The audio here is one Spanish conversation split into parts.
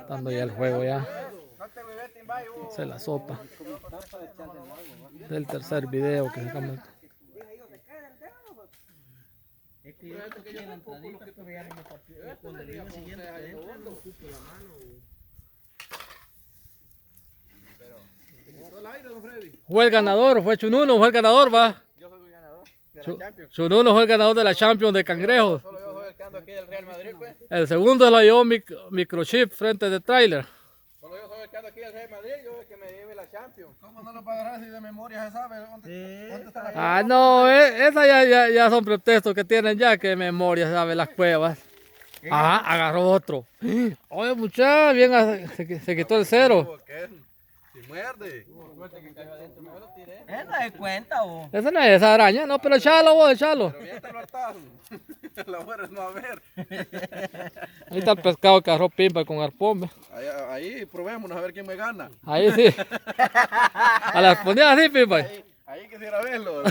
Dando ya el juego ya. Esa es la sopa del tercer video que sacamos. Es que yo toqué la entradita, pero ya no me partió. Cuando el día siguiente te entra, no ocupo la mano. Fue el ganador, fue Chununo, fue el ganador, va. Yo soy el ganador de la Champions. Chununo fue el ganador de la Champions de cangrejos. Solo yo soy el que ando aquí del Real Madrid, pues. El segundo lo llevó Microchip frente de trailer. Solo yo soy el que ando aquí del Real Madrid, yo soy el que me lleve la Champions. ¿Cómo no lo va a agarrar si de memoria se sabe dónde está la Ah, no, esas ya son pretextos que tienen ya, que memoria sabe las cuevas. Ajá, agarró otro. Oye, muchacho, bien, se quitó el cero. Si muerde. ¿No de cuenta vos? Esa no es esa araña, no, pero echalo vos, echalo. Pero bien te lo hartazo. La muerte no va a ver. Ahí está el pescado que agarró Pimba con arpón. ¿Ve? Ahí probémonos a ver quién me gana. Ahí sí. A las ponías así, Pimba. Ahí quisiera verlo.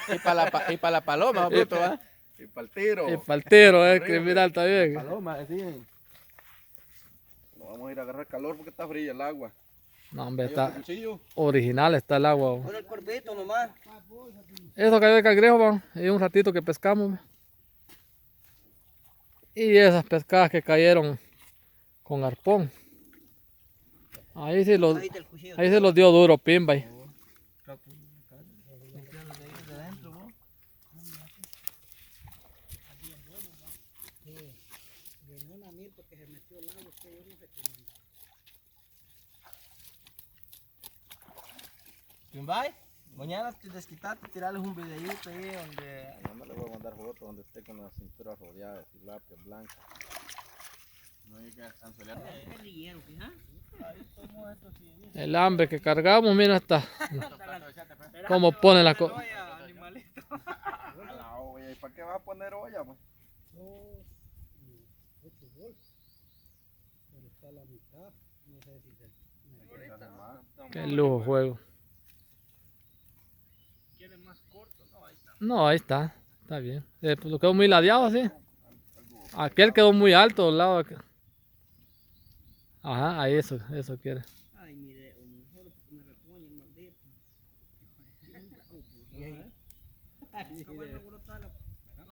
Y para la paloma, bruto, ¿va? Y para el tiro. Y paltero, criminal también. Paloma, sí. No vamos a ir a agarrar calor porque está fría el agua. No, hombre, Ahí está otro cuchillo. original está el agua. Con el corbito nomás. Eso cayó de cangrejo, va. Y un ratito que pescamos. ¿ve? Y esas pescadas que cayeron con arpón. Ahí sí ahí se los dio duro Pimba. Ahí. Bye. Mañana te desquitaste, tirarles un videito ahí donde... No le voy a mandar foto donde esté con la cintura rodeada de tilapia blanca. No hay que cancelar. El hambre que cargamos, mira hasta cómo pone la cosa. A la olla. ¿Y para qué vas a poner olla, pues? Qué lujo juego. No, ahí está. Está bien. Pues lo quedó muy ladeado así. Aquel quedó muy alto al lado. Ajá, ahí eso quiere. Ay, mire, solo porque me reponen, maldito.